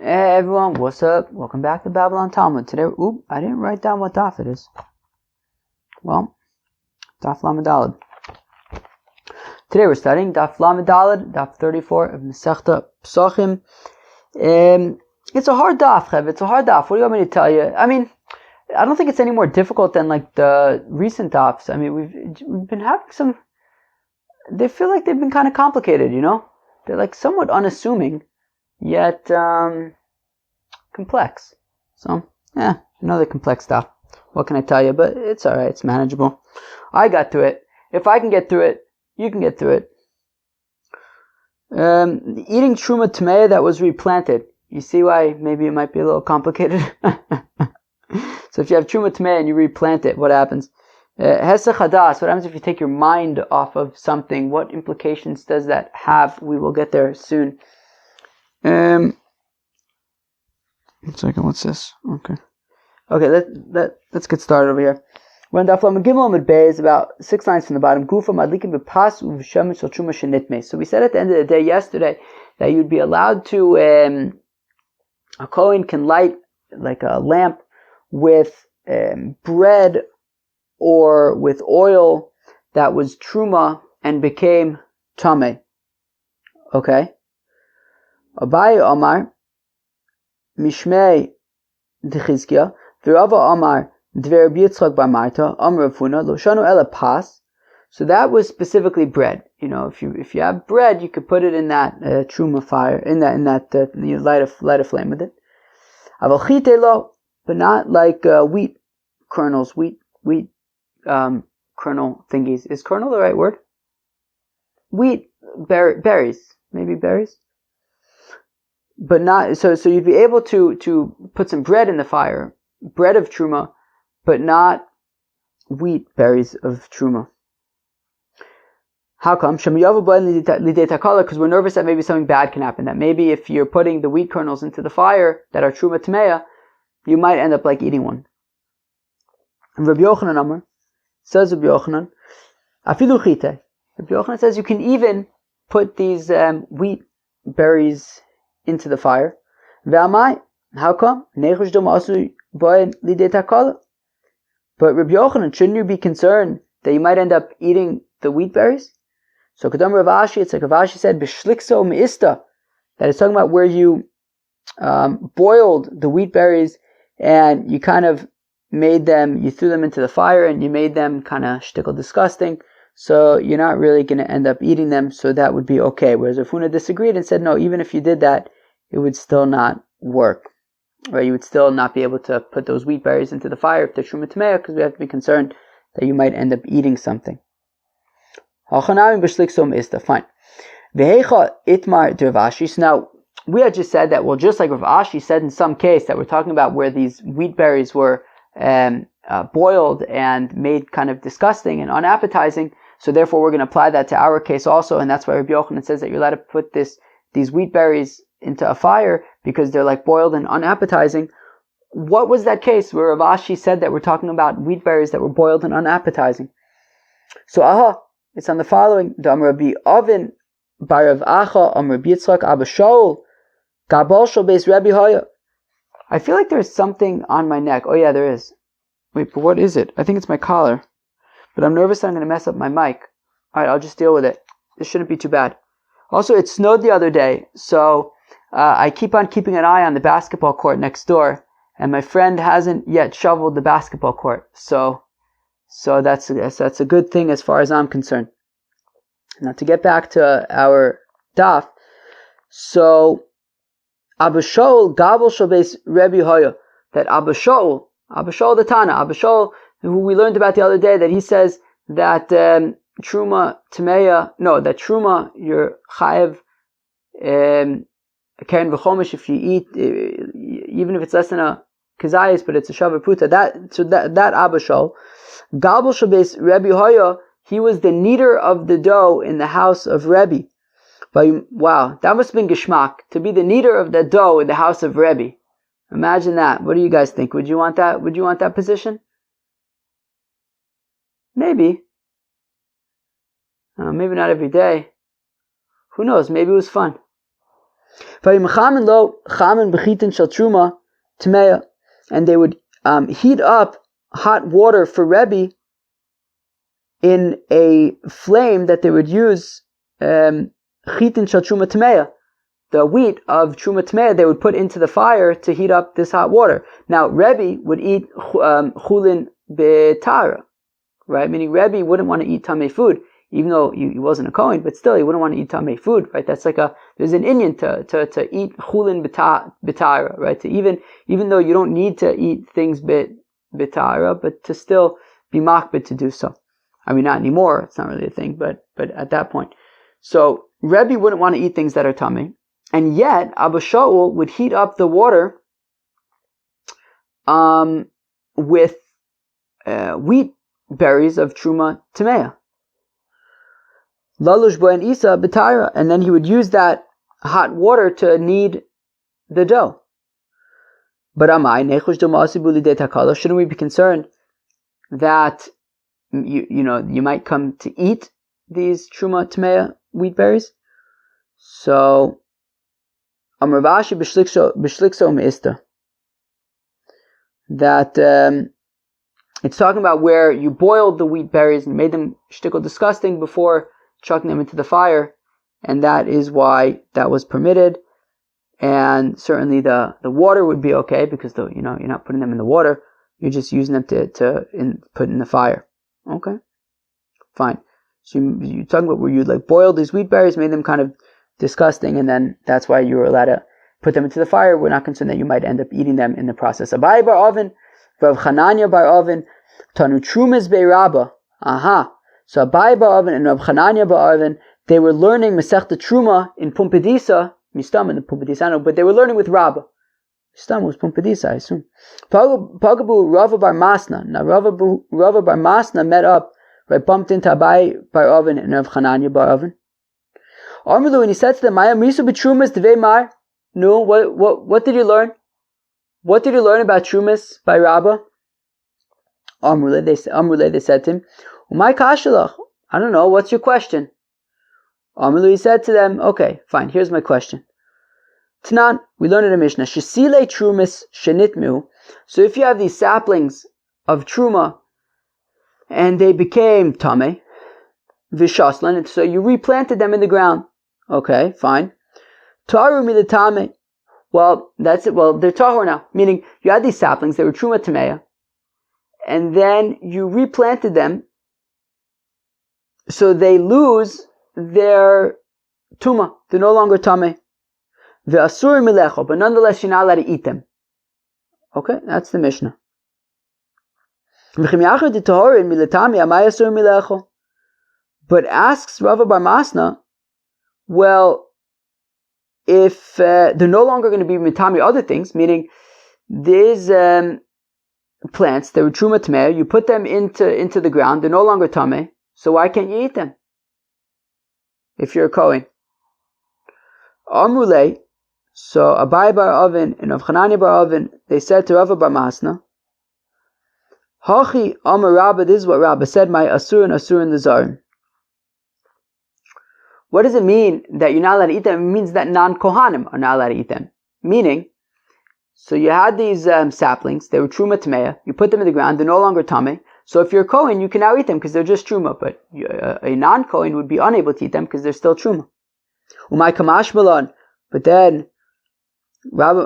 Hey everyone, what's up? Welcome back to Babylon Talmud. Today, I didn't write down what daf it is. Well, daf Lamed Daled. Today we're studying daf Lamed Daled, daf 34 of Masechta Pesachim. It's a hard daf, Chev. It's a hard daf. What do you want me to tell you? I mean, I don't think it's any more difficult than like the recent dafs. I mean, we've been having some. They feel like they've been kind of complicated, you know? They're like somewhat unassuming, yet complex. So, another complex stuff. What can I tell you? But it's alright, it's manageable. I got through it. If I can get through it, you can get through it. Eating terumah temayah that was replanted. You see why maybe it might be a little complicated? So if you have terumah temayah and you replant it, what happens? Hesech hada'as. What happens if you take your mind off of something? What implications does that have? We will get there soon. One second, what's this? Okay, let's get started over here. When Daf Lamed Gimel Amud Bey is about 6 lines from the bottom. Gufa madlikim b'pas u'v'shemesh shel terumah shenitmeh. So we said at the end of the day yesterday that you'd be allowed to a kohen can light like a lamp with bread or with oil that was terumah and became tameh. Okay. Abaye Omar Mishmei Dechizkiah V'Rava Omar Dver Yitzchak Bar Marta Amar Rafuna Lo Shanu Ela Pas. So that was specifically bread. You know, if you have bread, you could put it in that terumah fire, in that you light a flame with it. Aval Chite Lo, but not like wheat kernels, wheat kernel thingies. Is kernel the right word? Wheat berries, maybe berries. But not so you'd be able to put some bread in the fire, bread of terumah, but not wheat berries of terumah. How come? Because we're nervous that maybe something bad can happen. That maybe if you're putting the wheat kernels into the fire that are terumah temayah, you might end up like eating one. And Rabbi Yochanan Amar says, Rabbi Yochanan, afilu chite. Rabbi Yochanan says you can even put these wheat berries into the fire. Ve'amai, how come? But Rabbi Yochanan, shouldn't you be concerned that you might end up eating the wheat berries? So Kadam Rav Ashi, it's like Rav Ashi said, B'shlikso me'ista, that it's talking about where you boiled the wheat berries and you kind of made them, you threw them into the fire and you made them kind of shtickle disgusting. So you're not really going to end up eating them, so that would be okay. Whereas Rafuna disagreed and said, no, even if you did that, it would still not work. Right? You would still not be able to put those wheat berries into the fire if they're terumah temayah, because we have to be concerned that you might end up eating something. Fine. So now, we had just said that, well, just like Rav Ashi said in some case, that we're talking about where these wheat berries were boiled and made kind of disgusting and unappetizing, so therefore we're going to apply that to our case also, and that's why Rabbi Yochanan says that you're allowed to put these wheat berries into a fire because they're like boiled and unappetizing. What was that case where Rav Ashi said that we're talking about wheat berries that were boiled and unappetizing? So it's on the following: Dam Rabbi Avin bar Rav Acha Am Rabbi Yitzchak Abba Shaul Gabal Shal Beis Rabbi Hoya. I feel like there's something on my neck. Oh yeah, there is. Wait, but what is it? I think it's my collar. But I'm nervous that I'm going to mess up my mic. Alright, I'll just deal with it. This shouldn't be too bad. Also, it snowed the other day, so I keep on keeping an eye on the basketball court next door, and my friend hasn't yet shoveled the basketball court. So that's a good thing as far as I'm concerned. Now to get back to our daf. So Abba Shaul Gabal Shal Beis Rabbi Hoya, that Abba Shaul the Tana, Abba Shaul, who we learned about the other day, that he says that terumah temayah, that terumah you're chayev keren v'chomish if you eat, even if it's less than a kazayis, but it's a shavar pruta. That Abba Shaul Gabal Shal Beis Rabbi Hoya, he was the kneader of the dough in the house of Rebbe. But wow, that must have been geschmack, to be the kneader of the dough in the house of Rebbe. Imagine that. What do you guys think? Would you want that? Would you want that position? Maybe. Maybe not every day. Who knows? Maybe it was fun. And they would heat up hot water for Rebbe in a flame that they would use chitin shel truma temayah. The wheat of truma temayah they would put into the fire to heat up this hot water. Now Rebbe would eat chulin betara, right? Meaning Rebbe wouldn't want to eat tamei food, even though he wasn't a Kohen, but still he wouldn't want to eat tamei food, right? That's like there's an inyan to eat chulin betara, right? To even though you don't need to eat things betara, but to still be makbid to do so. I mean, not anymore, it's not really a thing, but at that point. So Rebbe wouldn't want to eat things that are tamei, and yet Abba Shaul would heat up the water with wheat berries of truma temayah. Lalush bo and isa b'tayra, and then he would use that hot water to knead the dough. But amai nechush domasi bulidei takala, shouldn't we be concerned that you might come to eat these truma temayah wheat berries? So Amar Vashi b'shlikso me'ista, that it's talking about where you boiled the wheat berries and made them shtickle disgusting before chucking them into the fire, and that is why that was permitted. And certainly the water would be okay, because you're not putting them in the water, you're just using them to put in the fire. Okay, fine. So you're talking about where you boiled these wheat berries, made them kind of disgusting, and then that's why you were allowed to put them into the fire. We're not concerned that you might end up eating them in the process. Abai bar Oven, Rav Chananya bar Oven, Tanu Trumas bei Rabba. Aha. So Abai bar Oven and Rav Chananya bar Oven, they were learning Masechta Truma in Pumbedisa, Mistam in the Pumbedisa, but they were learning with Rabba. Mistam was Pumbedisa, I assume. Pagabu Rava bar Masna. Now Rava bar Masna met up, right, bumped into Abai bar Oven and Rav Chananya bar Oven. Amrulu, and he said to them, Maya Misu b'Trumas devei mar. No, what did you learn? What did you learn about Trumas by Rabbah? Amrule, they said to him, Umay kashalach. I don't know, what's your question? Amrulu, he said to them, okay, fine, here's my question. Tanan, we learned in a Mishnah, Shesile Trumas shenitmu. So if you have these saplings of Truma, and they became Tameh, Vishaslan, and so you replanted them in the ground. Okay, fine. Taru milatame. Well, that's it. Well, they're tahor now. Meaning, you had these saplings, they were truma temayah, and then you replanted them, so they lose their tuma. They're no longer tameh. Ve'asur milecho, but nonetheless, you're not allowed to eat them. Okay, that's the Mishnah. But asks Rava bar Masna, well, if they're no longer going to be mitami other things, meaning these plants, they were truma tameh, you put them into the ground, they're no longer tameh, so why can't you eat them if you're a Kohen? Amrulei, so Abai bar Oven and Rav Chananya bar Oven, they said to Rava bar Masna, Hachi Amar Rabba, this is what Rabba said, my asur and the zarin. What does it mean that you're not allowed to eat them? It means that non-Kohanim are not allowed to eat them. Meaning, so you had these saplings, they were truma temayah, you put them in the ground, they're no longer tameh. So if you're a Kohen, you can now eat them because they're just truma, but a non-Kohen would be unable to eat them because they're still truma. Umay kamash malon, but then Rabbi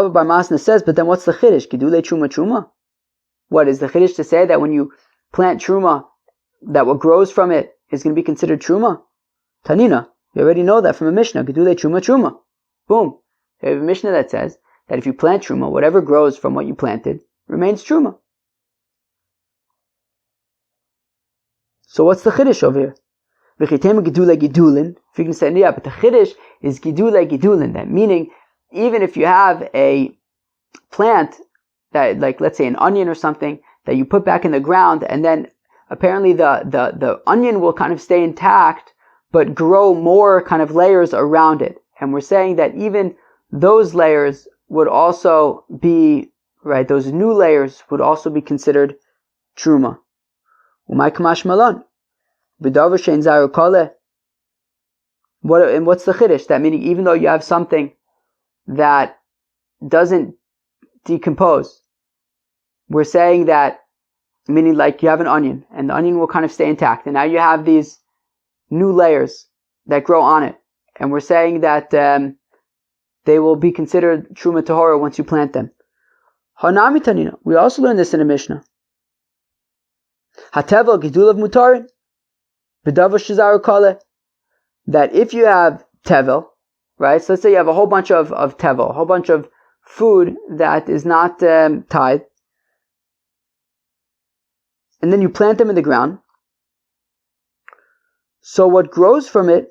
bar Masna says, but then what's the chiddush? Gidulei truma? What is the chiddush to say that when you plant truma, that what grows from it is going to be considered truma? Tanina, we already know that from a Mishnah. Gedulei truma. Boom. We have a Mishnah that says that if you plant truma, whatever grows from what you planted remains truma. So what's the chiddush over here? V'chitema gedulei gedulin. If you can say, yeah, but the chiddush is gedulei gedulin. That meaning, even if you have a plant that, like, let's say an onion or something that you put back in the ground, and then apparently the onion will kind of stay intact, but grow more kind of layers around it. And we're saying that even those layers would also be, right, those new layers would also be considered truma. Umay kamash malon. B'davar shein zaru kole. What's the chiddush? That meaning, even though you have something that doesn't decompose, we're saying that, meaning like you have an onion, and the onion will kind of stay intact, and now you have these new layers that grow on it, and we're saying that they will be considered terumah tahora once you plant them. Hanami tanina. We also learned this in a Mishnah. Hatevel gidulav mutarin, b'davar shizaru kale. That if you have tevel, right? So let's say you have a whole bunch of tevel, a whole bunch of food that is not tied, and then you plant them in the ground. So what grows from it,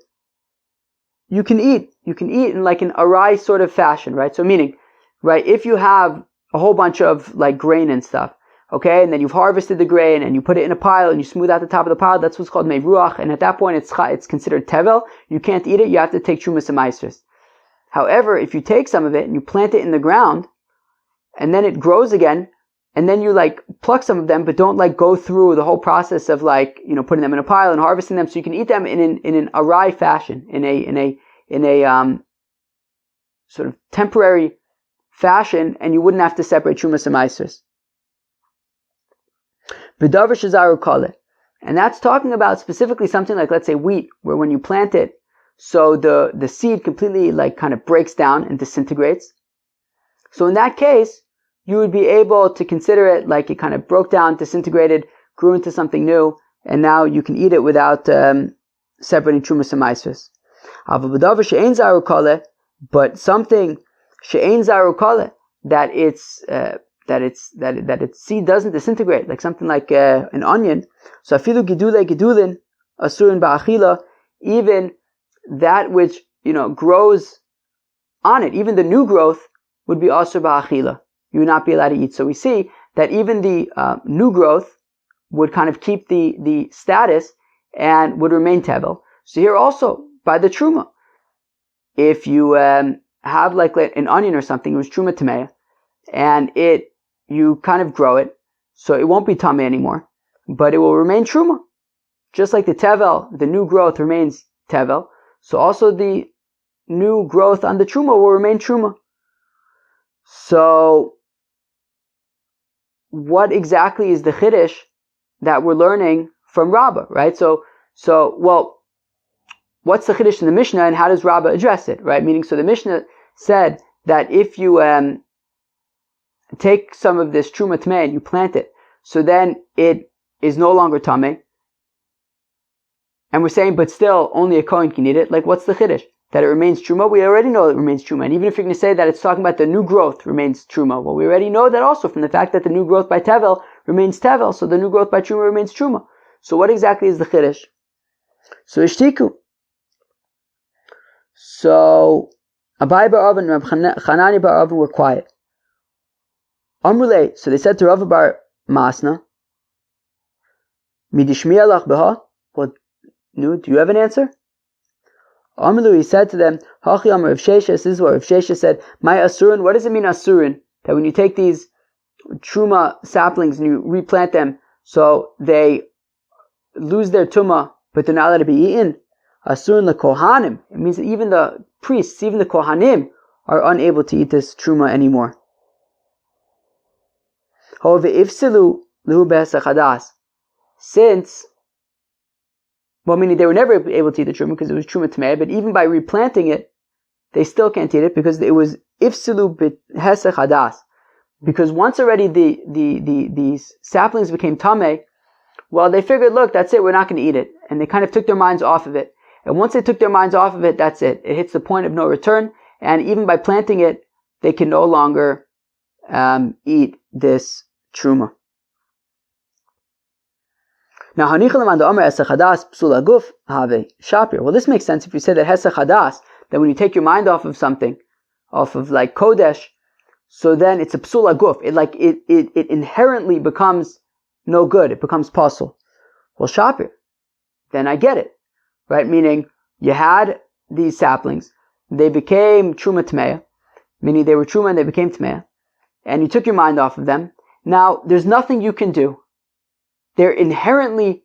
you can eat. You can eat in like an arai sort of fashion, right? So meaning, right, if you have a whole bunch of like grain and stuff, okay, and then you've harvested the grain and you put it in a pile and you smooth out the top of the pile, that's what's called meiruach, and at that point it's considered tevel. You can't eat it, you have to take trumas and maasros. However, if you take some of it and you plant it in the ground, and then it grows again, and then you like pluck some of them, but don't like go through the whole process of like, you know, putting them in a pile and harvesting them, so you can eat them in an arai fashion, in a sort of temporary fashion, and you wouldn't have to separate trumas and maasros. B'davar shezaru kale, and that's talking about specifically something like, let's say, wheat, where when you plant it, so the seed completely like kind of breaks down and disintegrates. So in that case, you would be able to consider it like it kind of broke down, disintegrated, grew into something new, and now you can eat it without separating trumas and maasros. B'davar she'ein zaru kale, but something she'ein zaru kale, that its seed doesn't disintegrate, like something like an onion. So afilu gidulin asurin ba'achila, even that which, you know, grows on it, even the new growth would be asur ba'achila. You would not be allowed to eat. So we see that even the new growth would kind of keep the status and would remain tevel. So here also, by the terumah, if you have like an onion or something, it was terumah temayah, and you kind of grow it, so it won't be tameh anymore, but it will remain terumah. Just like the tevel, the new growth remains tevel, so also the new growth on the terumah will remain terumah. So what exactly is the chiddush that we're learning from Rabbah, right? So well, what's the chiddush in the Mishnah, and how does Rabbah address it, right? Meaning, so the Mishnah said that if you take some of this terumah tameh and you plant it, so then it is no longer tameh. And we're saying, but still, only a kohen can eat it. Like, what's the chiddush? That it remains terumah? We already know it remains terumah. And even if you're going to say that it's talking about the new growth remains terumah, well, we already know that also from the fact that the new growth by tevel remains tevel, so the new growth by terumah remains terumah. So what exactly is the chiddush? So ishtiku. So Abai bar Avin and Chanani bar Avin were quiet. Amrulei, so they said to Rav bar Masna, Midishmi alach beha. Well, no, do you have an answer? Amrulu, he said to them, Hachi Amr Rav Sheshes, this is what Rav Sheshes said, My asurin, what does it mean asurin? That when you take these terumah saplings and you replant them, so they lose their tumah, but they're not allowed to be eaten. Asurin the kohanim. It means that even the priests, even the kohanim, are unable to eat this terumah anymore. However, ifsilu lihu behesech hada'as, since, well, meaning they were never able to eat the terumah because it was terumah temayah, but even by replanting it, they still can't eat it because it was ifsilu behesech hada'as. Because once already these saplings became tameh, well, they figured, look, that's it, we're not going to eat it. And they kind of took their minds off of it. And once they took their minds off of it, that's it. It hits the point of no return. And even by planting it, they can no longer eat this terumah. Now, well, this makes sense if you say that Hesech hada'as, that when you take your mind off of something, off of like kodesh, so then it's a psul aguf. It inherently becomes no good. It becomes pasul. Well, shapir, then I get it, right? Meaning you had these saplings, they became terumah temayah, meaning they were terumah and they became temayah, and you took your mind off of them. Now there's nothing you can do. They're inherently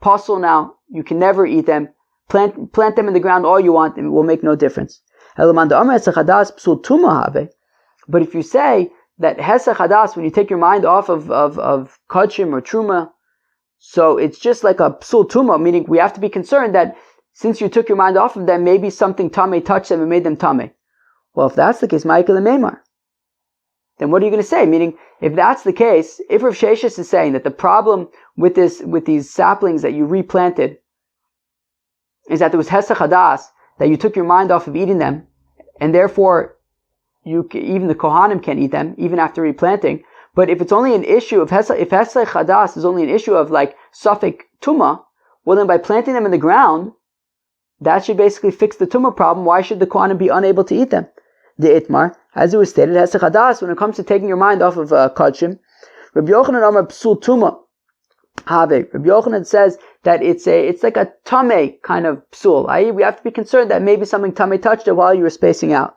pasul now. You can never eat them. plant them in the ground all you want, it will make no difference. But if you say that Hesech hada'as, when you take your mind off of kodashim or terumah, so it's just like a psul tumah, meaning we have to be concerned that since you took your mind off of them, maybe something tameh touched them and made them tameh. Well, if that's the case, Michael and Meimar, then what are you going to say? Meaning, if that's the case, if Rav Sheshes is saying that the problem with these saplings that you replanted is that there was Hesech hada'as, that you took your mind off of eating them, and therefore even the Kohanim can't eat them, even after replanting. But if it's only an issue of if Hesech hada'as is only an issue of like Safek Tumah, well then by planting them in the ground, that should basically fix the Tumah problem. Why should the Kohanim be unable to eat them? The Itmar, as it was stated, Hesech hada'as, when it comes to taking your mind off of kodashim, Rabbi Yochanan Amar Psul Tumah Have. Rabbi Yochanan says that it's like a tameh kind of psul. I.e., we have to be concerned that maybe something tameh touched it while you were spacing out.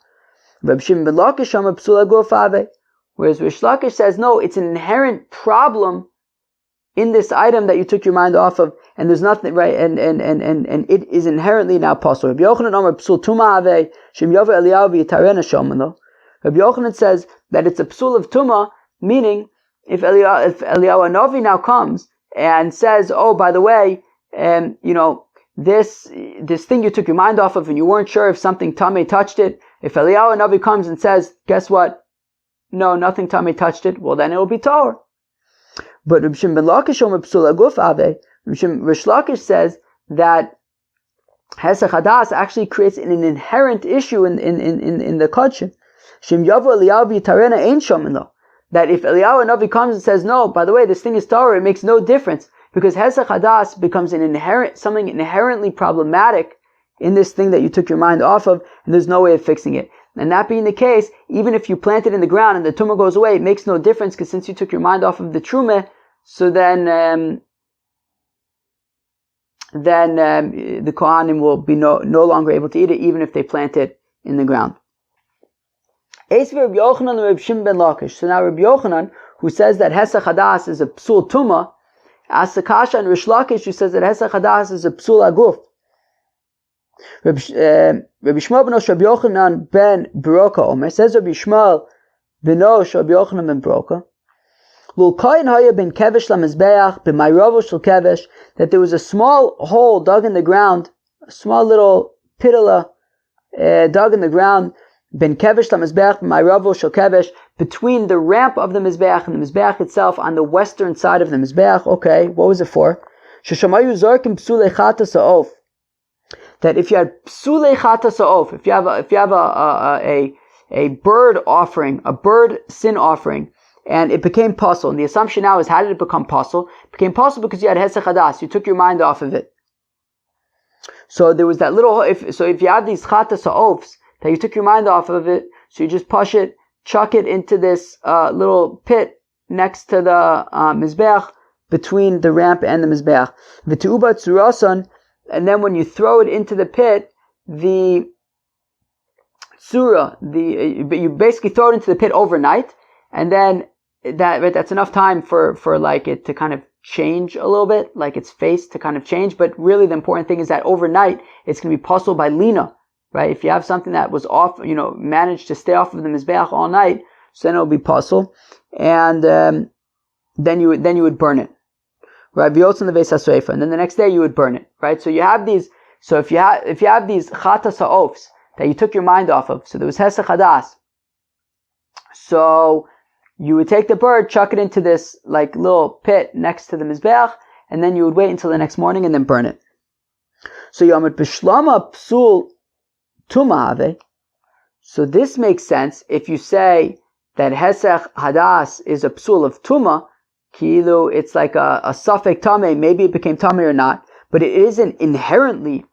Rabbi Shimon ben Lakish Amar Psul Aguf Have. Whereas Rish Lakish says, no, it's an inherent problem in this item that you took your mind off of, and there's nothing, right, and it is inherently now possible. Rabbi Yochanan Amar Psul Tumah Have, Shem Yava Eliyahu V'Yitarena Shomano. Rabbi Yochanan says that it's a psul of Tumah, meaning if Eliyahu Hanavi now comes and says, oh, by the way, this thing you took your mind off of and you weren't sure if something tameh touched it, if Eliyahu Hanavi comes and says, guess what? No, nothing tameh touched it, well then it will be tahor. But Reb Shimon ben Lakish Omer Psul Aguf Ave, Rish Lakish says that Hesech hada'as actually creates an inherent issue in the kodashim. Shem Yavo Eliyahu V'Yitarena Ein Shomino. That if Eliyahu Hanavi comes and says, no, by the way, this thing is tahor, it makes no difference, because Hesech hada'as becomes something inherently problematic in this thing that you took your mind off of, and there's no way of fixing it. And that being the case, even if you plant it in the ground and the tumah goes away, it makes no difference, because since you took your mind off of the terumah, so then the Kohanim will be no longer able to eat it, even if they plant it in the ground. So now Rabbi Yochanan, who says that Hesech hada'as is a psul tumah, asks the kasha and Rish Lakish, who says that Hesech hada'as is a psul aguf. Rabbi Shmuel ben Rabbi Yochanan ben Baroka Omer, says Rabbi Shmuel ben Rabbi Yochanan ben Baroka, that there was a small hole dug in the ground, a small little pitala dug in the ground, ben kevesh lamizbeach b'mayravo shel kevesh, between the ramp of the mizbeach and the mizbeach itself on the western side of the mizbeach. Okay, what was it for? Sheshamayu zorkim psulei chata sa'of. That if you had psulei chata sa'of, if you have a bird offering, a bird sin offering, and it became puzzle, and the assumption now is, how did it become puzzle? It became puzzle because you had Hesech hada'as, you took your mind off of it. So there was that little, if you have these chata sa'ofs, that you took your mind off of it, so you just push it, chuck it into this little pit next to the mizbeach, between the ramp and the mizbeach. V'tu'uba tzurason, and then when you throw it into the pit, the tzura, you basically throw it into the pit overnight, and then that's enough time for like it to kind of change a little bit, like its face to kind of change. But really the important thing is that overnight it's going to be puzzled by lina. Right? If you have something that was off, managed to stay off of the mizbeach all night, so then it'll be puzzle, and then you would burn it. Right? V'yotzon leveis hasreifa, and then the next day you would burn it. Right? So you have these. So if you have these chata sa'ofs that you took your mind off of, so there was Hesech hada'as. So you would take the bird, chuck it into this like little pit next to the mizbeach, and then you would wait until the next morning and then burn it. So Yomid Bishlama Psul Tumah. So this makes sense if you say that Hesech hada'as is a psul of Tumah, kilu, it's like a Safek Tameh, maybe it became Tameh or not, but it isn't inherently,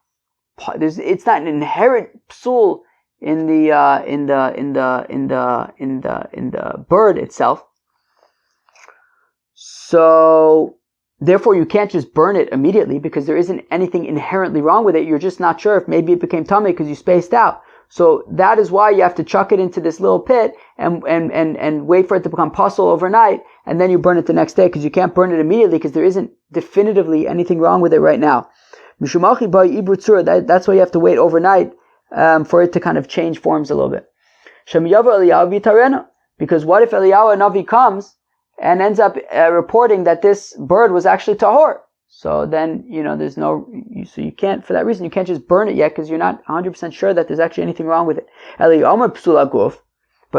it's not an inherent psul in the bird itself. So therefore you can't just burn it immediately, because there isn't anything inherently wrong with it. You're just not sure if maybe it became tameh because you spaced out. So that is why you have to chuck it into this little pit and wait for it to become puzzle overnight, and then you burn it the next day, because you can't burn it immediately because there isn't definitively anything wrong with it right now. That's why you have to wait overnight for it to kind of change forms a little bit. Because what if Eliyahu Navi comes and ends up reporting that this bird was actually tahor? So then, there's so you can't, for that reason, you can't just burn it yet because you're not 100% sure that there's actually anything wrong with it. But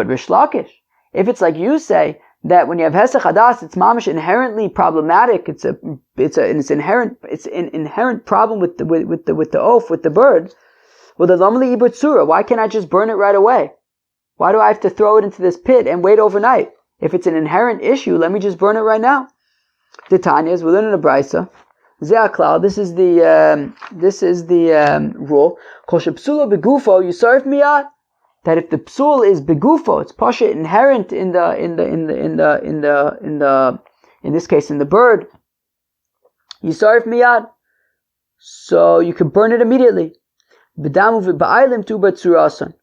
Rish Lakish, if it's like you say, that when you have Hesech hada'as, it's mamish inherently problematic. It's an inherent problem with the oaf, with the bird. Well, the lamali ibut surah. Why can't I just burn it right away? Why do I have to throw it into this pit and wait overnight? If it's an inherent issue, let me just burn it right now. The Tanya is within a brisa. Ze'aklal. This is the rule. Kol shepsula begufo yusarif miyad. That if the psul is begufo, it's pasha inherent in this case in the bird, yisarif miyad, so you can burn it immediately. B'damu v'ba'aylim tu b'tzurasan.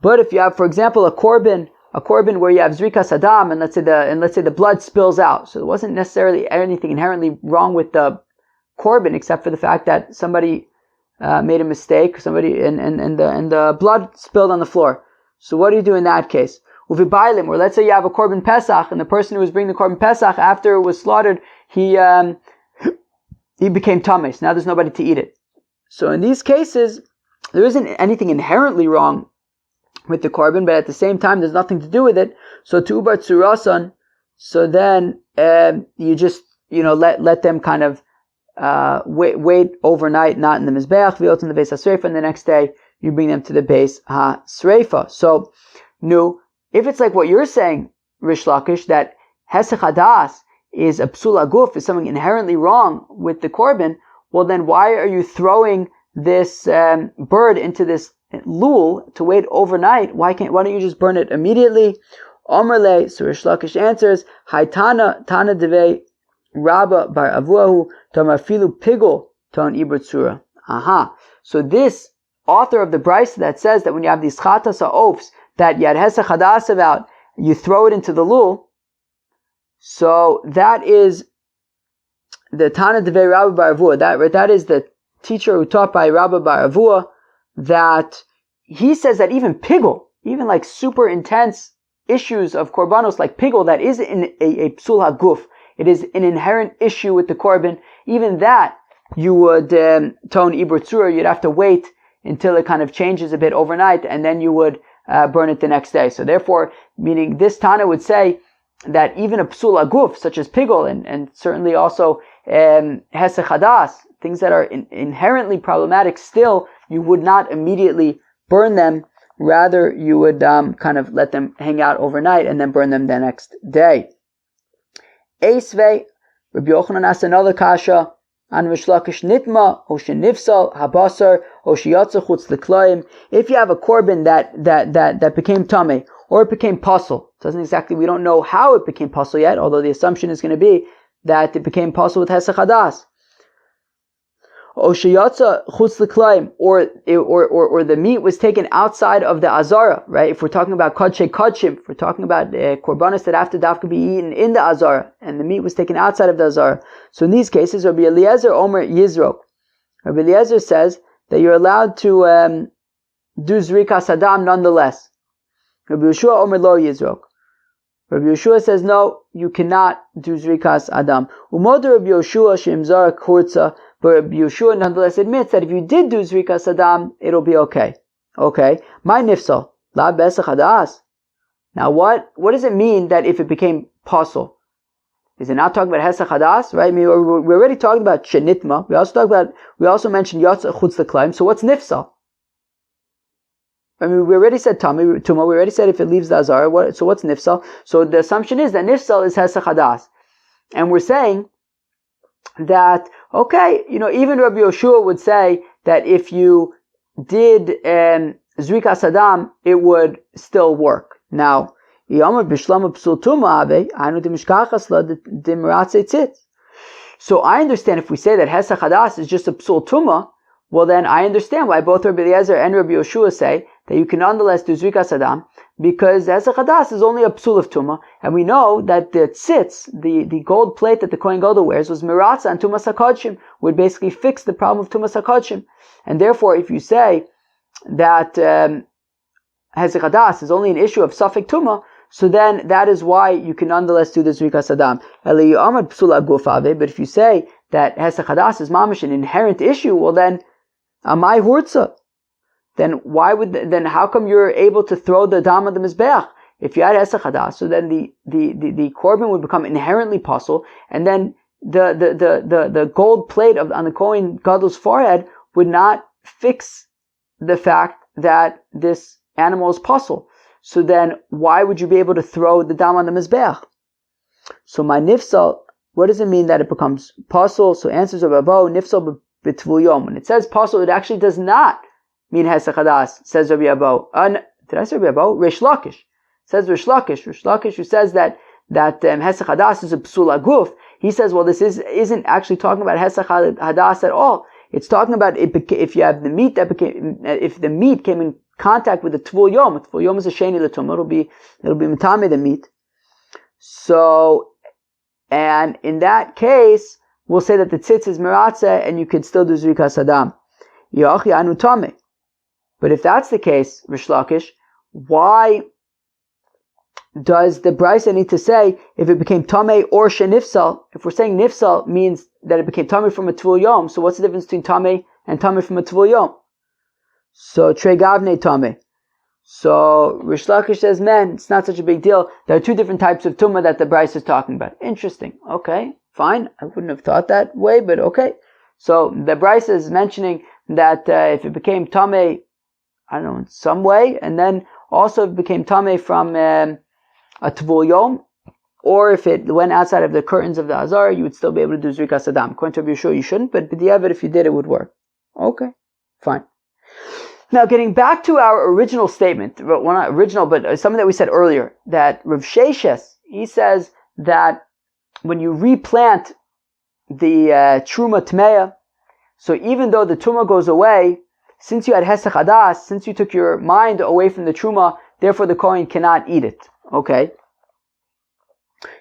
But if you have, for example, a korban where you have zrikas adam, and let's say the blood spills out, so there wasn't necessarily anything inherently wrong with the korban except for the fact that somebody made a mistake, and the blood spilled on the floor. So what do you do in that case? Uvibailim, or let's say you have a korban pesach, and the person who was bringing the korban pesach after it was slaughtered, he became tameh. So now there's nobody to eat it. So in these cases, there isn't anything inherently wrong with the korban, but at the same time, there's nothing to do with it. So to ubar tsurasan, so then you just let them kind of wait overnight, not in the mizbeach, v'yot in the beis hasreifa, and the next day you bring them to the beis hasreifa. So, if it's like what you're saying, Rish Lakish, that Hesech hada'as is a psul aguf, is something inherently wrong with the korban, well then why are you throwing this bird into this lul to wait overnight? Why don't you just burn it immediately? Omerle, so Rish Lakish answers, Haitana Tana Devei Rabba bar Avuahu Tamafilu Pigul Ton Ibrat Surah. Aha. So this author of the Brisa that says that when you have these chatas ha'ofs that you had Hesech hada'as about, you throw it into the lul. So that is the Tana Devei Rabba bar Avuah. That is the teacher who taught by Rabba bar Avuah, that he says that even pigul, even like super intense issues of korbanos like pigul, that is in a psul haguf, it is an inherent issue with the korban, even that you would tone ibur tzura, you'd have to wait until it kind of changes a bit overnight, and then you would burn it the next day. So therefore, meaning this Tana would say that even a psul haguf, such as pigul, and certainly also hesech hada'as, things that are inherently problematic, still you would not immediately burn them. Rather, you would kind of let them hang out overnight and then burn them the next day. Eisvei, Rabbi Yochanan asked another kasha on Rish Lakish nitma, o shenifsal, habasar, o sheyatza chutz l'klayim. If you have a korban that became tameh, or it became pasul, we don't know how it became pasul yet, although the assumption is going to be that it became pasul with hesech hada'as. O sheyatza chutz l'klayim, or the meat was taken outside of the azara, right? If we're talking about kodashim, if we're talking about korbanos that have to dafka be eaten in the azara, and the meat was taken outside of the azara. So in these cases, Rabbi Eliezer Omer Yizrok. Rabbi Eliezer says that you're allowed to do zrikas adam nonetheless. Rabbi Yeshua Omer Lo Yizrok. Rabbi Yeshua says no, you cannot do zrikas adam. Umoder Rabbi Yeshua shemzar kurza. But Rabbi Yeshua nonetheless admits that if you did do zrikas adam, it'll be okay. Okay. My nifsal. La besach hada'as. Now what does it mean that if it became pasul? Is it not talking about hesech hada'as, right? I mean, we're already talking about shenitma. We also mentioned yatsa chutz l'klayim. So what's nifsal? I mean, we already said tuma. We already said if it leaves the azara. So what's nifsal? So the assumption is that nifsal is hesech hada'as. And we're saying that, okay, even Rabbi Yeshua would say that if you did zrikas adam, it would still work. Now, so I understand if we say that hesech hada'as is just a psul tuma, well then I understand why both Rabbi Eliezer and Rabbi Yeshua say that you can nonetheless do Zrikas Adam, because Hesech hada'as is only a psul of Tumah, and we know that the tzitz, the gold plate that the Kohen Gadol wears, was Meratza and Tumas HaKodashim, would basically fix the problem of Tumas HaKodashim. And therefore, if you say that Hesech hada'as is only an issue of Safek Tumah, so then that is why you can nonetheless do the Zrikas Adam. But if you say that Hesech hada'as is mamish an inherent issue, well then, Amai Hurtza, then how come you're able to throw the dam on the mizbeach? If you had Hesech hada'as, so then the korban would become inherently puzzle, and then the gold plate on the Kohen Gadol's forehead would not fix the fact that this animal is puzzle. So then why would you be able to throw the dam on the mizbeach? So my nifsal, what does it mean that it becomes puzzle? So answers of Abo, nifsal b'tvul yom. When it says puzzle, it actually does not mean Hesech hada'as, says Rabbi Abo. Did I say Rabbi Abo? Rish Lakish. Says Rish Lakish. Rish Lakish, who says that Hesech hada'as is a psul aguf. He says, well, this isn't actually talking about Hesech hada'as at all. It's talking about if you have the meat if the meat came in contact with the tvul yom. Tvul yom is a sheni l'tumah. It'll be mitame the meat. So, and in that case, we'll say that the tzitz is meratze, and you could still do Zrikas Adam. Yochi anu tameh. But if that's the case, Rish Lakish, why does the Brisa need to say if it became tameh or shenifsal? If we're saying nifsal means that it became tameh from a tvul yom, so what's the difference between tameh and tameh from a tvul yom? So tregavne tameh. So Rish Lakish says, man, it's not such a big deal. There are two different types of tumah that the Brisa is talking about. Interesting. Okay, fine. I wouldn't have thought that way, but okay. So the Brisa is mentioning that if it became tameh, I don't know, in some way, and then also if it became tameh from a tvul yom, or if it went outside of the curtains of the azar, you would still be able to do Zrikas Adam. According to Rabbi Yeshua, you shouldn't, but b'diavad, if you did, it would work. Okay, fine. Now, getting back to our original statement, well, not original, but something that we said earlier, that Rav Sheshes, he says that when you replant the terumah temayah, so even though the terumah goes away, since you had Hesech hada'as, since you took your mind away from the terumah, therefore the Kohen cannot eat it. Okay.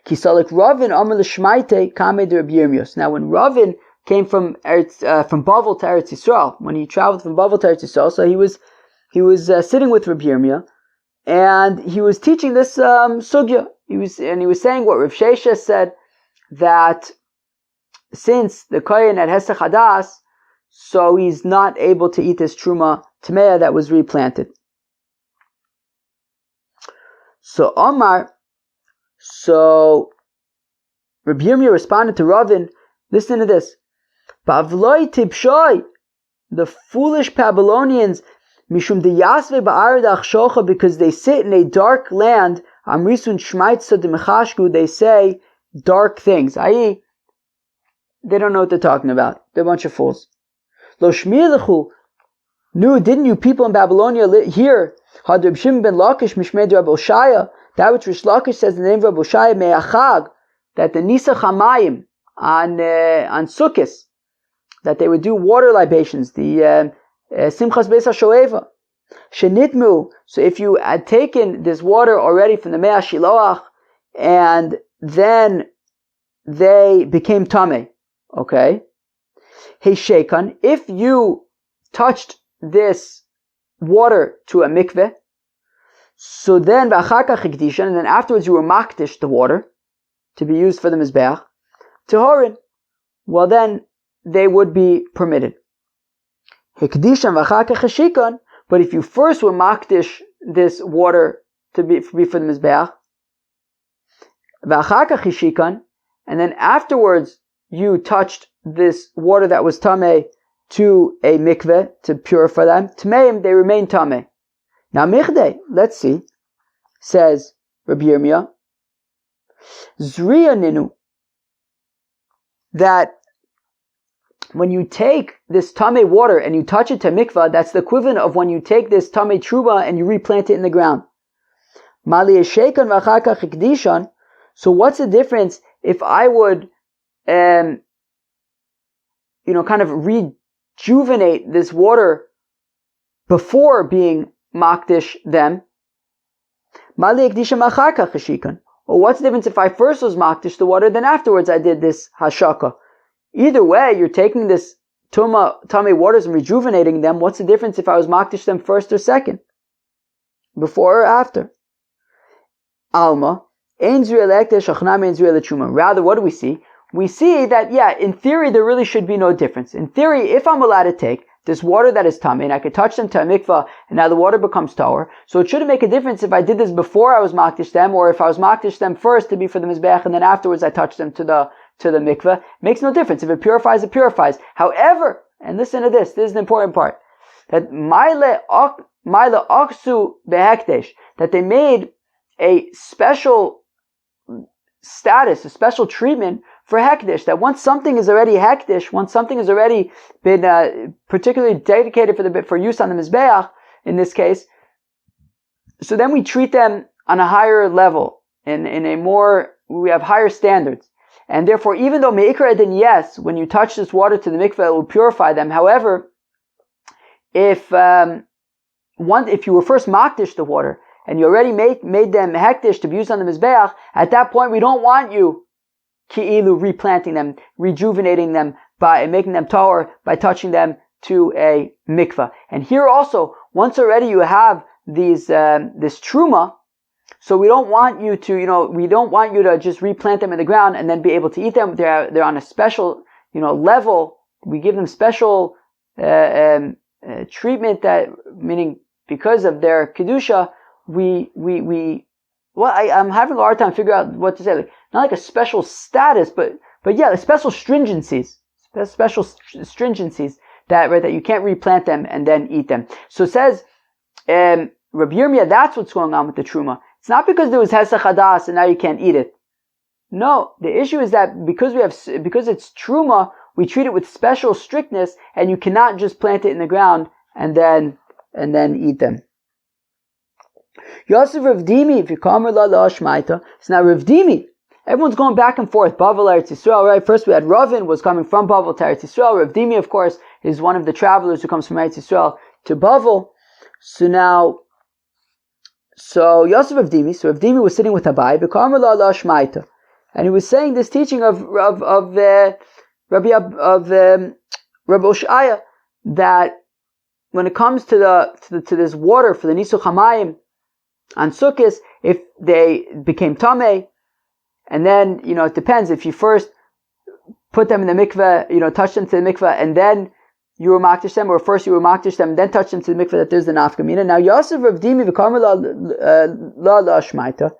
Kisalik Ravin Amar L'Shmaite Kamei de Rabbi Yirmiyos. Now, when Ravin came from Bavel to Eretz Yisrael, when he traveled from Bavel to Eretz Yisrael, so he was sitting with Rabbi Yirmiyah, and he was teaching this sugya. He was saying what Rav Sheshes said, that since the Kohen had Hesech hada'as, so he's not able to eat this terumah temayah that was replanted. So Rabbi Yirmiyah responded to Ravin, listen to this. Bavloi tipshoi, the foolish Babylonians, mishum de yasve ba'ared achshocha, because they sit in a dark land, amrisun shmaitza de mechashku, they say dark things, i.e., they don't know what they're talking about. They're a bunch of fools. Lo shmirlechu, no, didn't you people in Babylonia hear had Reb Shimon ben Lakish mishmei Reb Oshaya, that which Rish Lakish says in the name of Reb Oshaya me'achag, that the Nisa Chamayim on Sukkos, that they would do water libations, the Simchas Beis HaShoeva, Shenitmu. So if you had taken this water already from the Mei HaShiloach, and then they became tameh, okay? Hey Shekan, if you touched this water to a mikveh, so then v'achakach hikdishan, and then afterwards you were makdish the water to be used for the mizbeach, tehorin, well then they would be permitted. Hikdishan v'achakach hashikon, but if you first were makdish this water to be for the mizbeach, v'achakach hashikon, and then afterwards you touched this water that was tameh to a mikveh to purify them, tameim, they remain tameh. Now michdei, let's see, says Rabbi Yirmiyah, Zriya ninu, that when you take this tameh water and you touch it to mikvah, that's the equivalent of when you take this tameh terumah and you replant it in the ground. Mali eshekan v'achakach hikdishan. So what's the difference if I would, kind of rejuvenate this water before being makdish them? Mali ekdisha achar kach hashikan. Well, what's the difference if I first was makdish the water, then afterwards I did this hashaka? Either way, you're taking this tummy waters and rejuvenating them. What's the difference if I was makdish them first or second? Before or after? Alma. Rather, what do we see? We see that, in theory, there really should be no difference. In theory, if I'm allowed to take this water that is tummy and I could touch them to a mikvah and now the water becomes tahor, so it shouldn't make a difference if I did this before I was makdish them or if I was makdish them first to be for the mizbeach and then afterwards I touched them to the mikvah. It makes no difference. If it purifies, it purifies. However, and listen to this is the important part, that maile aksu behekdesh, that they made a special status, a special treatment for hekdesh, that once something is already hekdesh, once something has already been particularly dedicated for use on the mizbeach, in this case, so then we treat them on a higher level, we have higher standards. And therefore, even though me'ikra edin, yes, when you touch this water to the mikveh, it will purify them. However, if you were first makdish the water, and you already made them hektish to be used on the mizbeach, at that point we don't want you ki'ilu replanting them, rejuvenating them by making them tahor by touching them to a mikvah. And here also, once already you have these this terumah, so we don't want you to just replant them in the ground and then be able to eat them. They're on a special level. We give them special treatment, that meaning because of their kedusha. I'm having a hard time figuring out what to say. Not like a special status, but special stringencies. Special stringencies that you can't replant them and then eat them. So it says, Rabbi Yirmiyah, that's what's going on with the terumah. It's not because there was Hesech hada'as and now you can't eat it. No, the issue is that because it's terumah, we treat it with special strictness, and you cannot just plant it in the ground and then eat them. Yosef Rav Dimi, if you come la shmaita. So now Rav Dimi, everyone's going back and forth. Bavel Eretz Yisrael, right? First we had Ravin was coming from Bavel to Eretz Yisrael. Rav Dimi, of course, is one of the travelers who comes from Eretz Yisrael to Bavel. So Yosef Rav Dimi, Rav Dimi was sitting with Abai, V'kamer la shmaita, and he was saying this teaching of Rabbi Oshaya, that when it comes to this water for the Nisuch Hamayim on Sukkos, if they became tameh, and then, it depends, if you first put them in the mikveh, touch them to the mikveh, and then you were makdish them, or first you were makdish them, and then touch them to the mikveh, that there's the nafkamina. Now, Yosef Rav Dimi v'kamer la shmaita.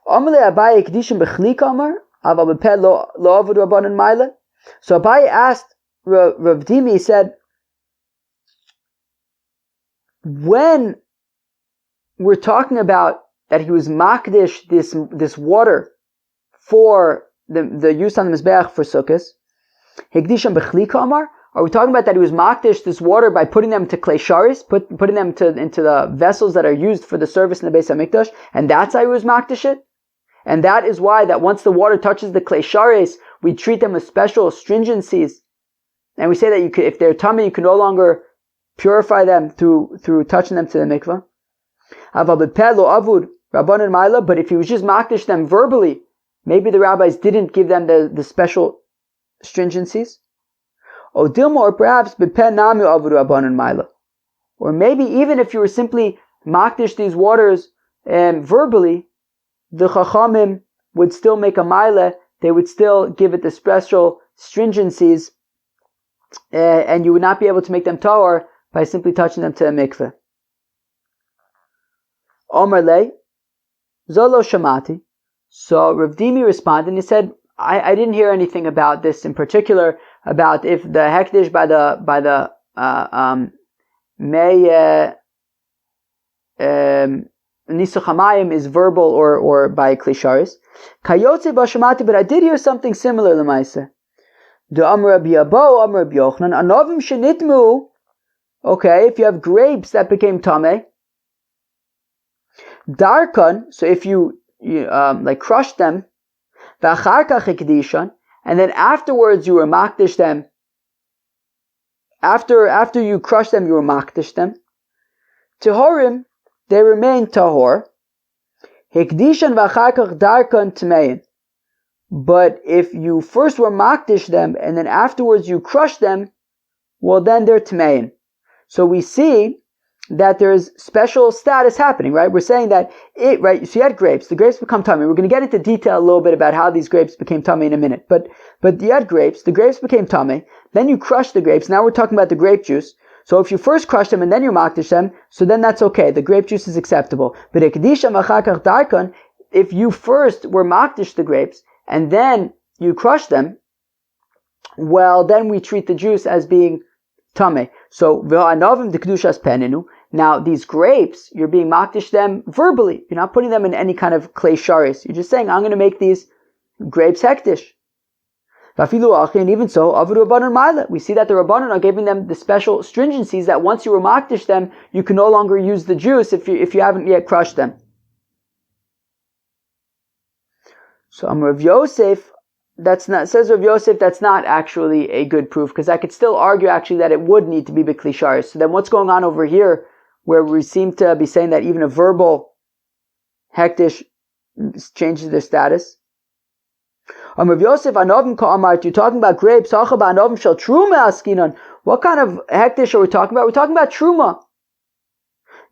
Amalei Abaye kedishim b'chli kamer, aval b'peh lo avod rabbanan maila. So Abaye asked Rav Dimi, he said, when we're talking about that he was makdish this water for the use on the mizbeach for sukkos, hekdisham b'chli kamar. Are we talking about that he was makdish this water by putting them to klei sharis, putting them into the vessels that are used for the service in the Beis Hamikdash, and that's how he was makdish it? And that is why that once the water touches the klei sharis, we treat them with special stringencies, and we say that if they're tummy, you can no longer purify them through touching them to the mikvah. But if he was just makdish them verbally, maybe the rabbis didn't give them the special stringencies. Or perhaps or maybe even if you were simply makdish these waters verbally, the chachamim would still make a maila. They would still give it the special stringencies, and you would not be able to make them tahor by simply touching them to a mikveh. Omer le, Zolo Shamati. So Rav Dimi responded and he said, I didn't hear anything about this in particular, about if the hekdesh by the Nisuch Hamayim is verbal or by klisharis. Kayotze Bashamati, but I did hear something similar, Lemaise. The Amr Rabbi Abo, Amr Rabbi Yochanan, Anovim Shenitmu. Okay, if you have grapes that became tameh, Darkan, so if you crushed them, V'acharkach hekdishan, and then afterwards you were makdish them. After you crushed them, you were makdish them. tahorim, they remain tahor. Hikdishan v'achar darkan tmein. But if you first were makdish them and then afterwards you crush them, well then they're tmein. So we see that there's special status happening, right? We're saying that right? So you had grapes. The grapes become tummy. We're going to get into detail a little bit about how these grapes became tummy in a minute. But you had grapes. The grapes became tummy. Then you crushed the grapes. Now we're talking about the grape juice. So if you first crush them and then you makdish them, so then that's okay. The grape juice is acceptable. But if you first were makdish the grapes and then you crush them, well, then we treat the juice as being tummy. So v'ha'anovim de kedushas peninu. Now these grapes, you're being makdish them verbally. You're not putting them in any kind of clay sharis. You're just saying, I'm going to make these grapes hektish. And even so, we see that the Rabbanan are giving them the special stringencies that once you were makdish them, you can no longer use the juice if you haven't yet crushed them. So Rav Yosef, says Rav Yosef, that's not actually a good proof, because I could still argue actually that it would need to be b'kli sharis. So then what's going on over here, where we seem to be saying that even a verbal hektish changes their status? Rav Yosef, anovim ka'amart, you're talking about grapes, anovim shel terumah askinon. What kind of hektish are we talking about? We're talking about terumah.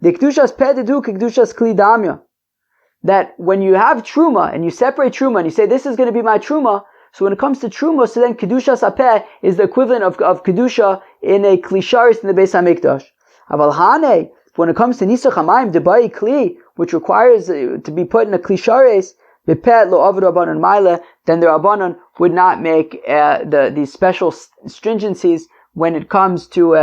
The kedushas pedidu kedushas kli damya. That when you have terumah and you separate terumah and you say, this is going to be my terumah, so when it comes to terumah, so then kedushas apeh is the equivalent of kedusha in a kli sharis in the Beis HaMikdash. Aval hane, when it comes to nisach hamayim debai kli, which requires to be put in a kli sharis, bepet lo avad rabbanon maila, then the rabbanon would not make these special stringencies when it comes to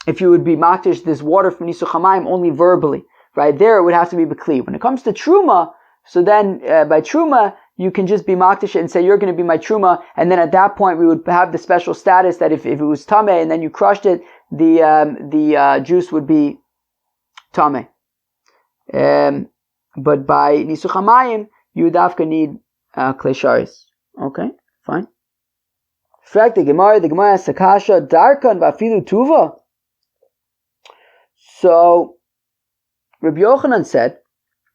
if you would be makdish this water from nisach hamayim only verbally. Right there, it would have to be b'kli. When it comes to terumah, so then by terumah, you can just be makdish and say, you're going to be my terumah, and then at that point, we would have the special status that if it was tameh and then you crushed it, the juice would be tameh. But by nisuch hamayim, you would have to need klei sharis. Okay, fine. Frag the Gemara sakasha darkan vafilu tuva. So Rabbi Yochanan said,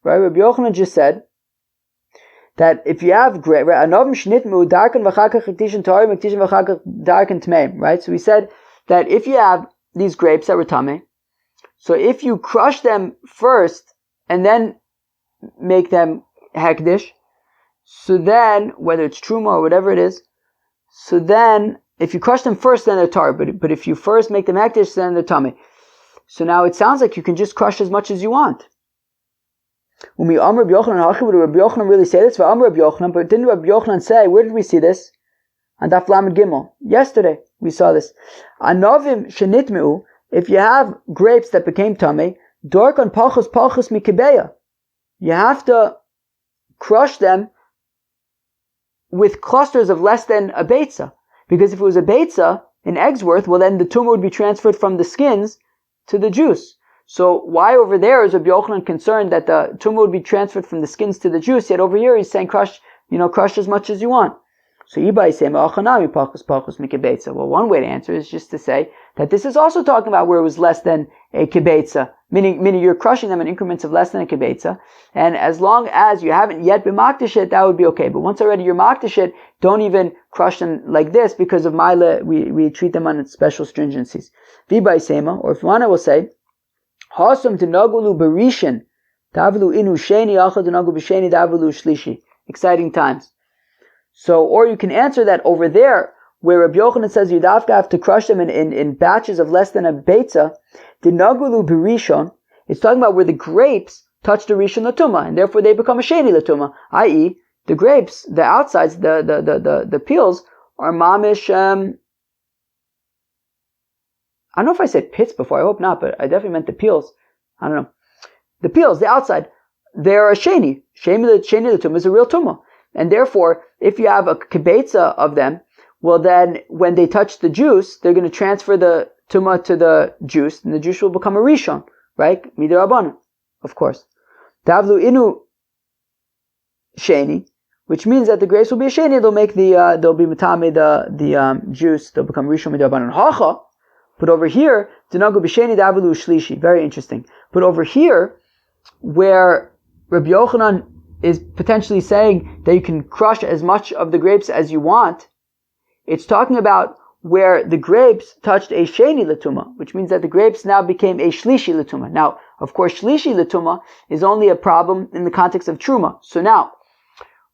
right? Rabbi Yochanan just said that if you have grape, right? Anovim shnitmu darkan v'chakach hektishin tarim hektishin v'chakach darkan tmeim, right? So we said that if you have these grapes that were tameh, so if you crush them first and then make them hekdish, so then whether it's terumah or whatever it is, so then if you crush them first, then they're tar. But if you first make them hekdish, then they're tameh. So now it sounds like you can just crush as much as you want. When we Rabbi Yochanan, would Rabbi Yochanan really say this? Rabbi Yochanan, but didn't Rabbi Yochanan say, where did we see this? On Daf Lamed Gimel. Yesterday we saw this. Anovim shenitmeu, if you have grapes that became tamei, dorkan pachos mikebeya. You have to crush them with clusters of less than a beitza. Because if it was a beitza, an egg's worth, well then the tumor would be transferred from the skins to the juice. So why over there is Rabbi Yochanan concerned that the tumah would be transferred from the skins to the juice, yet over here he's saying crush as much as you want. So Ibai say, well, one way to answer is just to say that this is also talking about where it was less than a kibetza, meaning you're crushing them in increments of less than a kibetza, and as long as you haven't yet been makdish it, that would be okay. But once already you're makdish it, don't even crush them like this, because of Maila, we treat them on special stringencies. Vibai sema, or if you want, I will say, Hasam tenagulu berishin, davlu inu sheni achad tenagu b'sheni davlu shlishi. Exciting times. So, or you can answer that over there, where Rabbi Yochanan says you have to crush them in batches of less than a beitza. Tenagulu berishon, it's talking about where the grapes touch the rishon latuma, and therefore they become a sheni latuma. I.e., the grapes, the outsides, the peels are mamish. I don't know if I said pits before, I hope not, but I definitely meant the peels. I don't know. The peels, the outside, they're a sheni. Sheni the tumah is a real tumah. And therefore, if you have a kibetza of them, well then, when they touch the juice, they're going to transfer the tumah to the juice, and the juice will become a rishon, right? Midirabana, of course. Davlu inu sheni, which means that the grapes will be a sheni, they'll be matame the juice, they'll become rishon midirabana. Hacha, But over here, Dinagu b'sheni d'avelu shlishi. Very interesting. But over here, where Rabbi Yochanan is potentially saying that you can crush as much of the grapes as you want, it's talking about where the grapes touched a sheni l'tumah, which means that the grapes now became a shlishi l'tumah. Now, of course, shlishi l'tumah is only a problem in the context of truma. So now,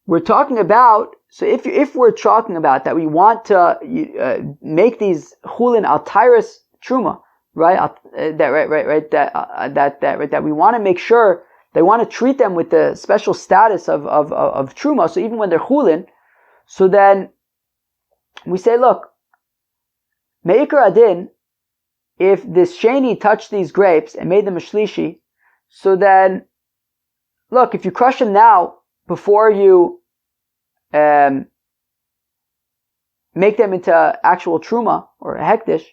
we're talking about, so if we're talking about that we want to make these chulin al tyrus truma, right? That we want to make sure they want to treat them with the special status of truma. So even when they're chulin, so then we say, look, meikar adin, if this sheni touched these grapes and made them a shlishi, so then, look, if you crush them now before you make them into actual truma or a hektish,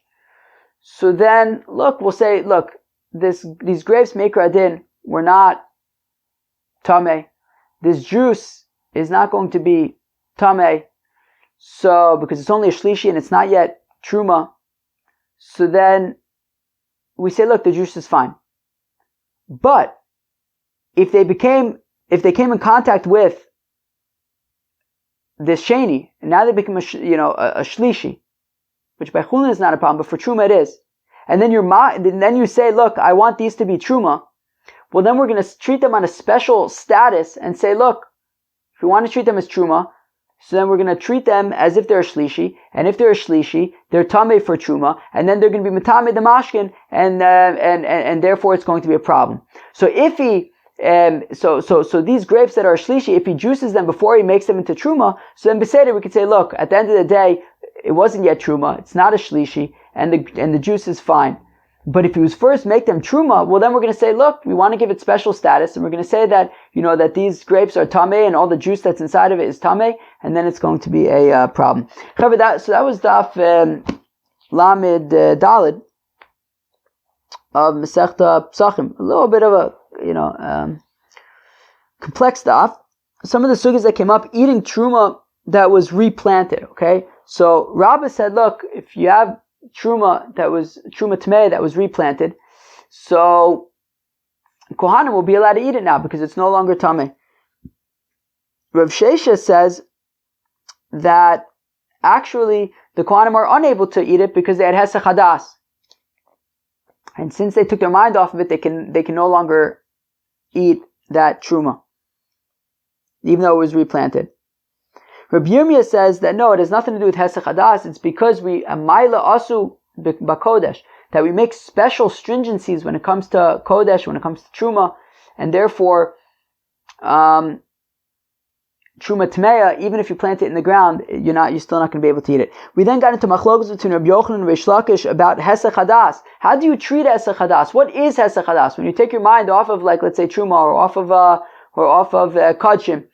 so then, look, we'll say, look, these grapes meikar adin were not tameh. This juice is not going to be tameh. So, because it's only a shlishi and it's not yet truma, so then we say, look, the juice is fine. But if they came in contact with this sheni, and now they become a shlishi, which by chulin is not a problem, but for truma it is. And then you say, look, I want these to be truma. Well, then we're going to treat them on a special status and say, look, if we want to treat them as truma, so then we're going to treat them as if they're a shlishi, and if they're a shlishi, they're tameh for truma, and then they're going to be matameh the mashkin, and therefore it's going to be a problem. So if he, so these grapes that are shlishi, if he juices them before he makes them into truma, so then beseder we could say, look, at the end of the day, it wasn't yet truma, it's not a shlishi, and the juice is fine. But if he was first make them truma, well then we're going to say, look, we want to give it special status, and we're going to say that, that these grapes are tameh, and all the juice that's inside of it is tameh, and then it's going to be a problem. So that was daf Lamed Dalid of Masechta Pesachim. A little bit of a, complex daf. Some of the sugyas that came up, eating truma that was replanted, okay? So Rabbah said, look, if you have truma temayah that was replanted, so Kohanim will be allowed to eat it now because it's no longer tameh. Rav Shesha says that actually the Kohanim are unable to eat it because they had Hesech hada'as, and since they took their mind off of it, they can no longer eat that truma, even though it was replanted. Rabbi Yirmiyah says that no, it has nothing to do with Hesech hada'as. It's because we amayla asu b'kodesh, that we make special stringencies when it comes to kodesh, when it comes to truma, and therefore truma temayah, even if you plant it in the ground, you're still not going to be able to eat it. We then got into machlokas between Rabbi Yochanan and Reish Lakish about Hesech hada'as. How do you treat Hesech hada'as? What is Hesech hada'as? When you take your mind off of, like, let's say truma, or off of kodashim,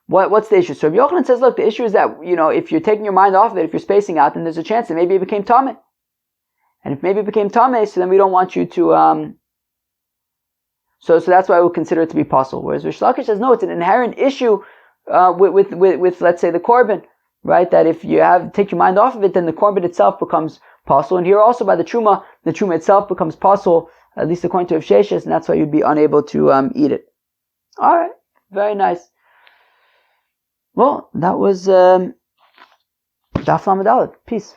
what's the issue? So Rabbi Yochanan says, look, the issue is that, if you're taking your mind off of it, if you're spacing out, then there's a chance that maybe it became tameh. And if maybe it became tameh, so then we don't want you to, so that's why we'll consider it to be possible. Whereas Reish Lakish says, no, it's an inherent issue, with let's say the korban, right? That if you take your mind off of it, then the korban itself becomes possible. And here also by the truma itself becomes possible, at least according to Rav Sheshes, and that's why you'd be unable to, eat it. Alright, very nice. Well, that was Daf Lamed Daled. Peace.